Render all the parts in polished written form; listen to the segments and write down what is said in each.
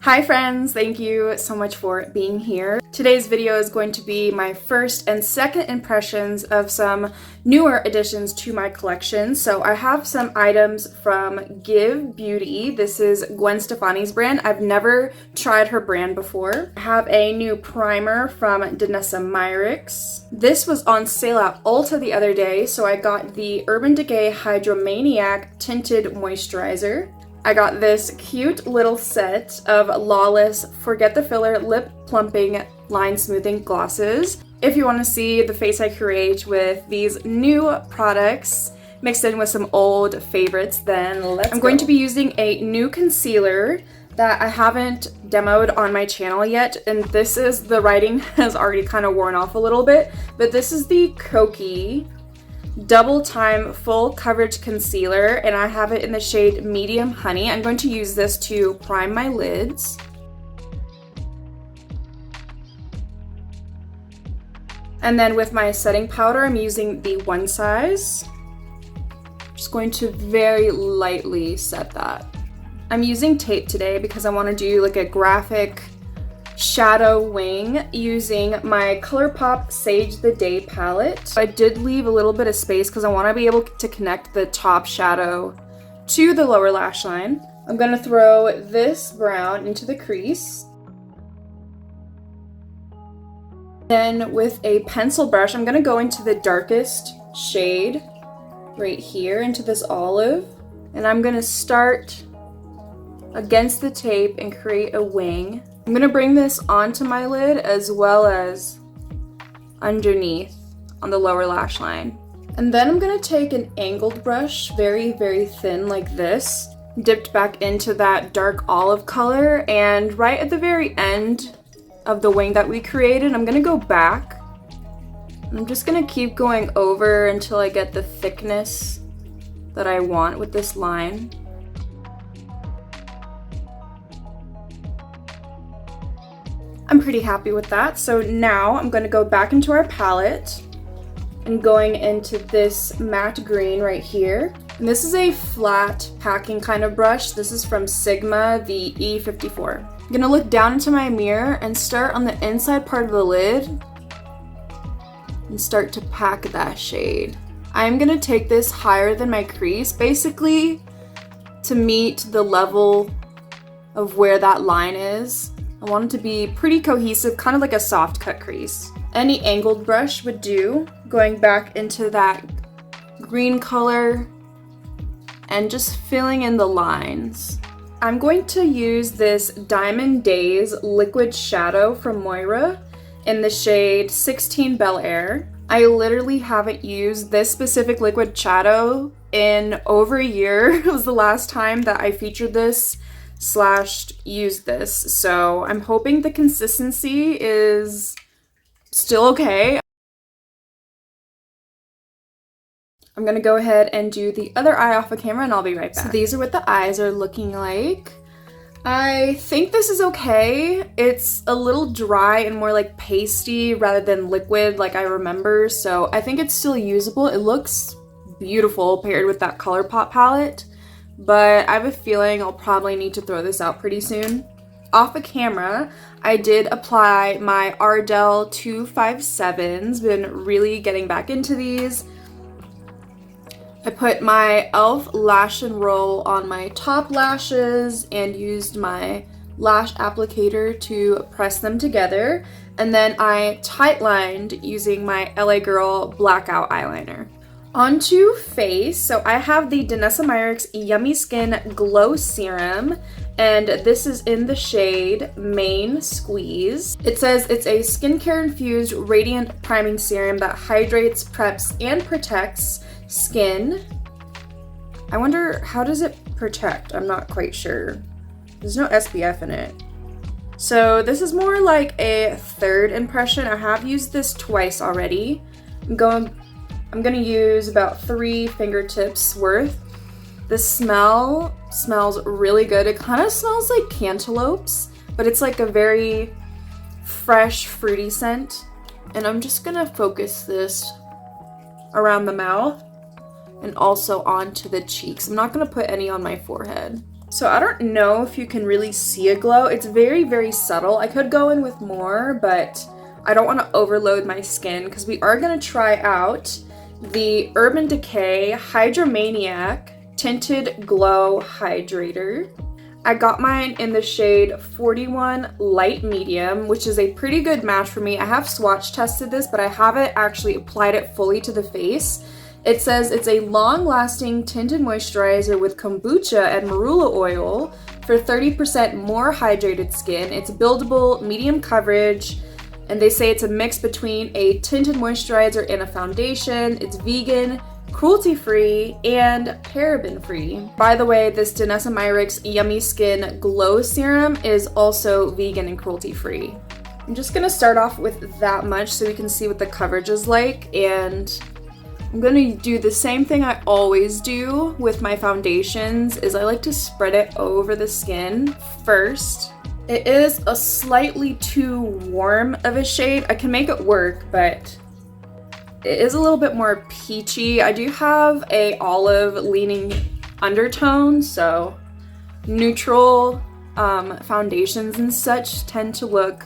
Hi friends, thank you so much for being here. Today's video is going to be my first and second impressions of some newer additions to my collection. So I have some items from Give Beauty. This is Gwen Stefani's brand. I've never tried her brand before. I have a new primer from Danessa Myricks. This was on sale at Ulta the other day, so I got the Urban Decay Hydromaniac Tinted Moisturizer. I got this cute little set of Lawless Forget the Filler Lip Plumping Line Smoothing Glosses. If you want to see the face I create with these new products mixed in with some old favorites, then I'm going to be using a new concealer that I haven't demoed on my channel yet, and this is, the writing has already kind of worn off a little bit, but this is the Kokie Doubletime Full Coverage Concealer, and I have it in the shade Medium Honey. I'm going to use this to prime my lids. And then with my setting powder, I'm using the One Size. Just going to very lightly set that. I'm using tape today because I want to do like a graphic shadow wing using my Colourpop Sage the Day palette. I did leave a little bit of space because I want to be able to connect the top shadow to the lower lash line. I'm going to throw this brown into the crease. Then with a pencil brush, I'm going to go into the darkest shade right here, into this olive, and I'm going to start against the tape and create a wing. I'm going to bring this onto my lid as well as underneath on the lower lash line. And then I'm going to take an angled brush, very, very thin like this, dipped back into that dark olive color, and right at the very end of the wing that we created, I'm going to go back. I'm just going to keep going over until I get the thickness that I want with this line. I'm pretty happy with that. So now I'm going to go back into our palette and going into this matte green right here. And this is a flat packing kind of brush. This is from Sigma, the E54. I'm going to look down into my mirror and start on the inside part of the lid and start to pack that shade. I'm going to take this higher than my crease, basically to meet the level of where that line is. I want it to be pretty cohesive, kind of like a soft cut crease. Any angled brush would do, going back into that green color and just filling in the lines. I'm going to use this Diamond Daze liquid shadow from Moira in the shade 16 Bel Air. I literally haven't used this specific liquid shadow in over a year. It was the last time that I featured this / use this, so I'm hoping the consistency is still okay. I'm gonna go ahead and do the other eye off of camera and I'll be right back. So these are what the eyes are looking like. I think this is okay. It's a little dry and more like pasty rather than liquid like I remember, so I think it's still usable. It looks beautiful paired with that Colourpop palette, but I have a feeling I'll probably need to throw this out pretty soon. Off the camera, I did apply my Ardell 257s, been really getting back into these. I put my e.l.f. Lash and Roll on my top lashes and used my lash applicator to press them together, and then I tightlined using my LA Girl Blackout eyeliner. Onto face, so I have the Danessa Myricks Yummy Skin Glow Serum, and this is in the shade Main Squeeze. It says it's a skincare infused radiant priming serum that hydrates, preps, and protects skin. I wonder, how does it protect? I'm not quite sure. There's no SPF in it. So this is more like a third impression. I have used this twice already. I'm gonna use about 3 fingertips worth. The smell smells really good. It kind of smells like cantaloupes, but it's like a very fresh, fruity scent. And I'm just gonna focus this around the mouth and also onto the cheeks. I'm not gonna put any on my forehead. So I don't know if you can really see a glow. It's very, very subtle. I could go in with more, but I don't want to overload my skin because we are going to try out the Urban Decay Hydromaniac Tinted Glow Hydrator. I got mine in the shade 41 Light Medium, which is a pretty good match for me. I have swatch tested this, but I haven't actually applied it fully to the face. It says it's a long-lasting tinted moisturizer with kombucha and marula oil for 30% more hydrated skin. It's buildable, medium coverage, and they say it's a mix between a tinted moisturizer and a foundation. It's vegan, cruelty-free, and paraben-free. By the way, this Danessa Myricks Yummy Skin Glow Serum is also vegan and cruelty-free. I'm just gonna start off with that much so we can see what the coverage is like, and I'm gonna do the same thing I always do with my foundations, is I like to spread it over the skin first. It is a slightly too warm of a shade. I can make it work, but it is a little bit more peachy. I do have a olive leaning undertone, so neutral foundations and such tend to look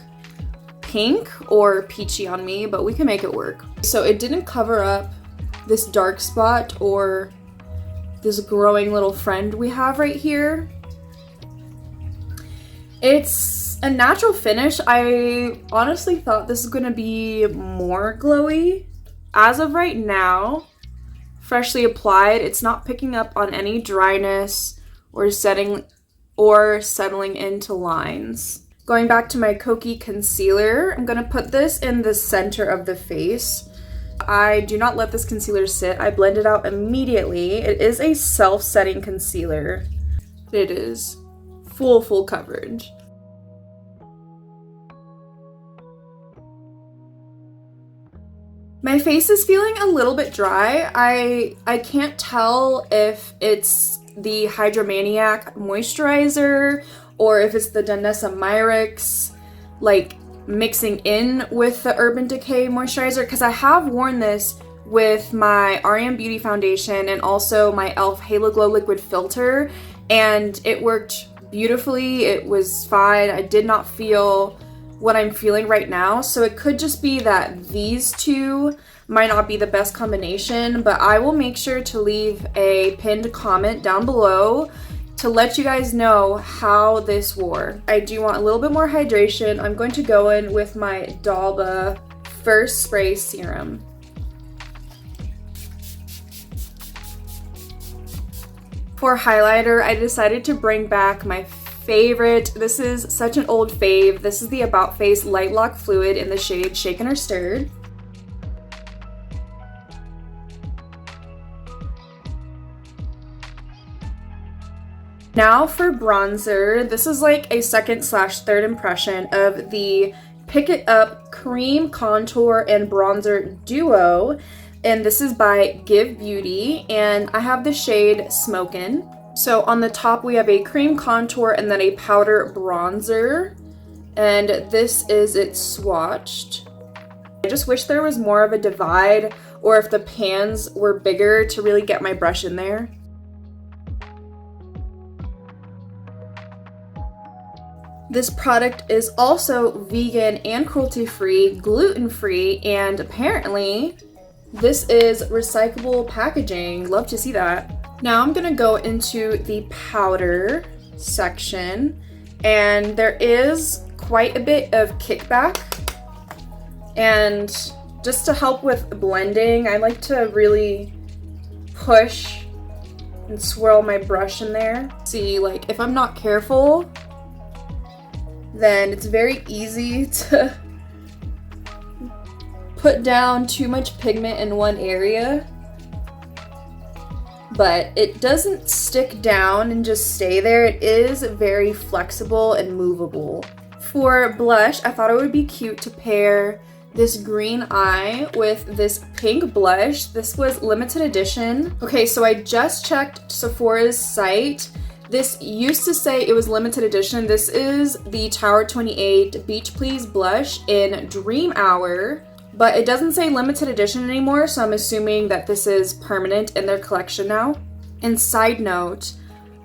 pink or peachy on me, but we can make it work. So it didn't cover up this dark spot or this growing little friend we have right here. It's a natural finish. I honestly thought this was gonna be more glowy. As of right now, freshly applied, it's not picking up on any dryness or settling into lines. Going back to my Kokie concealer, I'm gonna put this in the center of the face. I do not let this concealer sit. I blend it out immediately. It is a self-setting concealer. It is full coverage. My face is feeling a little bit dry. I can't tell if it's the Hydromaniac moisturizer or if it's the Danessa Myricks, like, mixing in with the Urban Decay moisturizer, because I have worn this with my REM Beauty foundation and also my e.l.f. Halo Glow Liquid Filter, and it worked beautifully. It was fine. I did not feel what I'm feeling right now, so it could just be that these two might not be the best combination, but I will make sure to leave a pinned comment down below to let you guys know how this wore. I do want a little bit more hydration. I'm going to go in with my Dalba First Spray Serum. For highlighter, I decided to bring back my favorite. This is such an old fave. This is the About Face Light Lock Fluid in the shade Shaken or Stirred. Now for bronzer, this is like a second/third impression of the Pick It Up Cream Contour and Bronzer Duo, and this is by Give Beauty, and I have the shade Smokin. So on the top we have a cream contour and then a powder bronzer, and this is it swatched. I just wish there was more of a divide, or if the pans were bigger to really get my brush in there. This product is also vegan and cruelty-free, gluten-free, and apparently this is recyclable packaging. Love to see that. Now I'm gonna go into the powder section, and there is quite a bit of kickback, and just to help with blending, I like to really push and swirl my brush in there. See, like, if I'm not careful, then it's very easy to put down too much pigment in one area, but it doesn't stick down and just stay there. It is very flexible and movable. For blush, I thought it would be cute to pair this green eye with this pink blush. This was limited edition. Okay, so I just checked Sephora's site. This used to say it was limited edition. This is the Tower 28 BeachPlease blush in Dream Hour, but it doesn't say limited edition anymore, so I'm assuming that this is permanent in their collection now. And side note,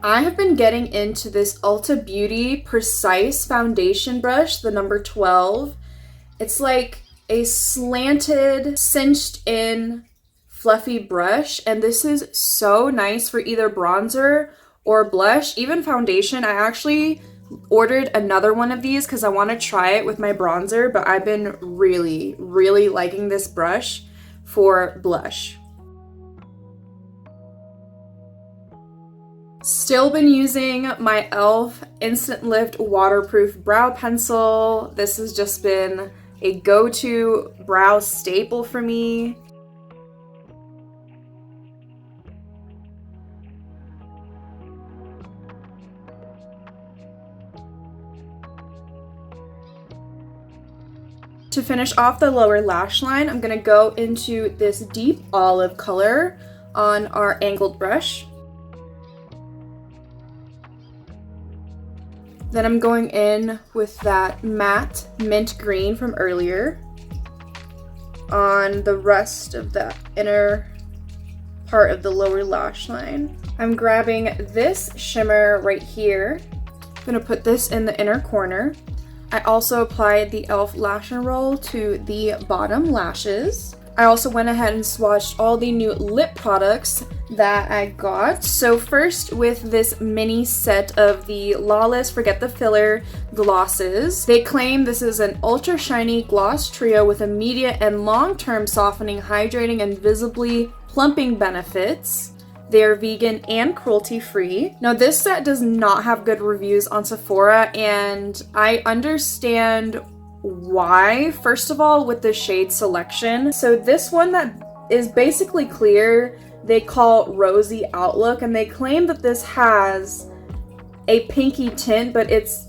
I have been getting into this Ulta Beauty Precise Foundation brush, the number 12. It's like a slanted, cinched in, fluffy brush, and this is so nice for either bronzer or blush, even foundation. I actually ordered another one of these because I want to try it with my bronzer, but I've been really, really liking this brush for blush. Still been using my e.l.f. Instant Lift Waterproof Brow Pencil. This has just been a go-to brow staple for me. To finish off the lower lash line, I'm gonna go into this deep olive color on our angled brush. Then I'm going in with that matte mint green from earlier on the rest of the inner part of the lower lash line. I'm grabbing this shimmer right here. I'm gonna put this in the inner corner. I also applied the e.l.f. Lash and Roll to the bottom lashes. I also went ahead and swatched all the new lip products that I got. So first with this mini set of the Lawless Forget the Filler glosses. They claim this is an ultra shiny gloss trio with immediate and long-term softening, hydrating, and visibly plumping benefits. They are vegan and cruelty-free. Now this set does not have good reviews on Sephora, and I understand why. First of all, with the shade selection. So this one that is basically clear, they call Rosy Outlook, and they claim that this has a pinky tint, but it's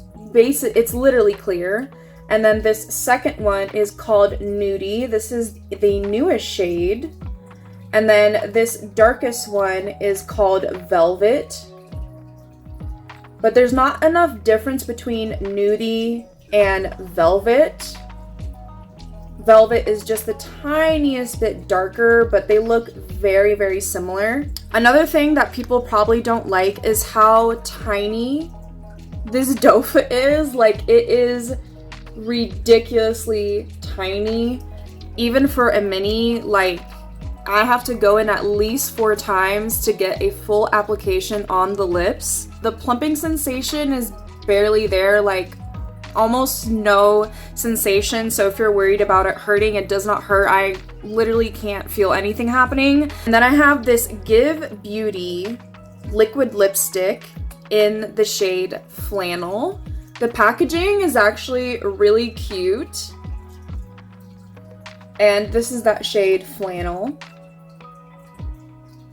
literally clear. And then this second one is called Nudie. This is the newest shade. And then this darkest one is called Velvet. But there's not enough difference between Nudie and Velvet. Velvet is just the tiniest bit darker, but they look very, very similar. Another thing that people probably don't like is how tiny this doe foot is. Like, it is ridiculously tiny. Even for a mini, like, I have to go in at least 4 times to get a full application on the lips. The plumping sensation is barely there, like almost no sensation. So if you're worried about it hurting, it does not hurt. I literally can't feel anything happening. And then I have this Give Beauty liquid lipstick in the shade Flannel. The packaging is actually really cute. And this is that shade Flannel.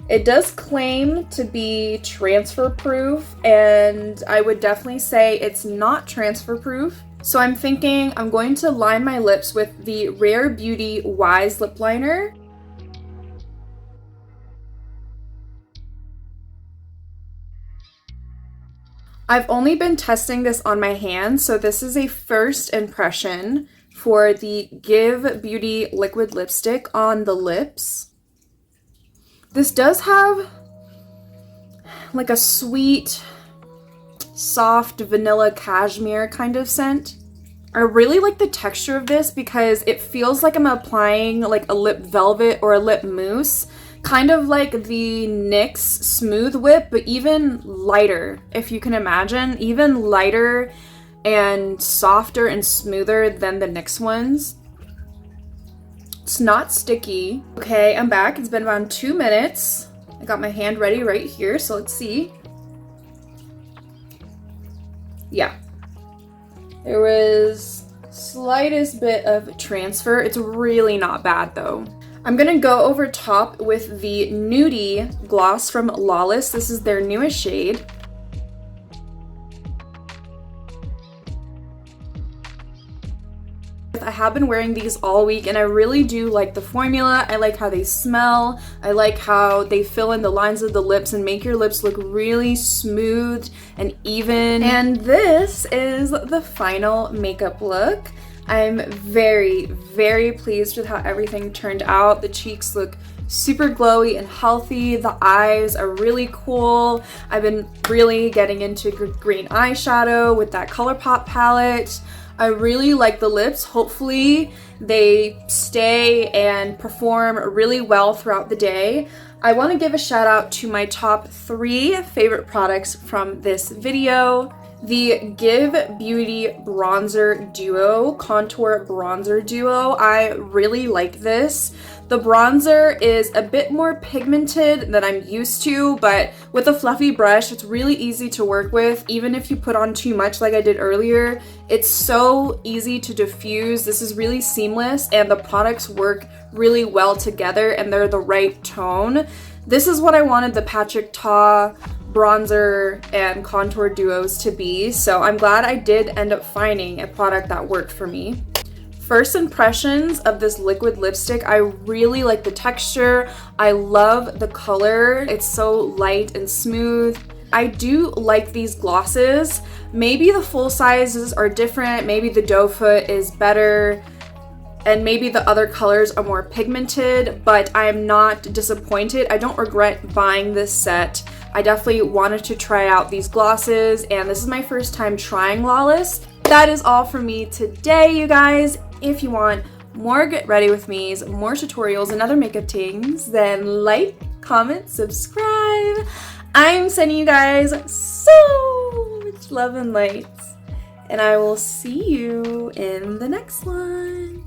It does claim to be transfer proof, and I would definitely say it's not transfer proof. So I'm thinking I'm going to line my lips with the Rare Beauty Wise Lip Liner. I've only been testing this on my hands, so this is a first impression for the Give Beauty liquid lipstick on the lips. This does have like a sweet, soft vanilla cashmere kind of scent. I really like the texture of this because it feels like I'm applying like a lip velvet or a lip mousse, kind of like the NYX Smooth Whip, but even lighter, if you can imagine, even lighter and softer and smoother than the NYX ones. It's not sticky. Okay, I'm back. It's been around 2 minutes. I got my hand ready right here, so let's see. Yeah. There was slightest bit of transfer. It's really not bad though. I'm gonna go over top with the Nudie gloss from Lawless. This is their newest shade. I have been wearing these all week and I really do like the formula. I like how they smell. I like how they fill in the lines of the lips and make your lips look really smooth and even. And this is the final makeup look. I'm very, very pleased with how everything turned out. The cheeks look super glowy and healthy. The eyes are really cool. I've been really getting into green eyeshadow with that Colourpop palette. I really like the lips. Hopefully they stay and perform really well throughout the day. I want to give a shout out to my top 3 favorite products from this video. The Give Beauty Bronzer Duo, Contour Bronzer Duo. I really like this. The bronzer is a bit more pigmented than I'm used to, but with a fluffy brush, it's really easy to work with. Even if you put on too much like I did earlier, it's so easy to diffuse. This is really seamless and the products work really well together and they're the right tone. This is what I wanted the Patrick Ta bronzer and contour duos to be, so I'm glad I did end up finding a product that worked for me. First impressions of this liquid lipstick, I really like the texture. I love the color. It's so light and smooth. I do like these glosses. Maybe the full sizes are different. Maybe the doe foot is better. And maybe the other colors are more pigmented, but I'm not disappointed. I don't regret buying this set. I definitely wanted to try out these glosses, and this is my first time trying Lawless. That is all for me today, you guys. If you want more Get Ready With Me's, more tutorials and other makeup things, then like, comment, subscribe. I'm sending you guys so much love and light, and I will see you in the next one.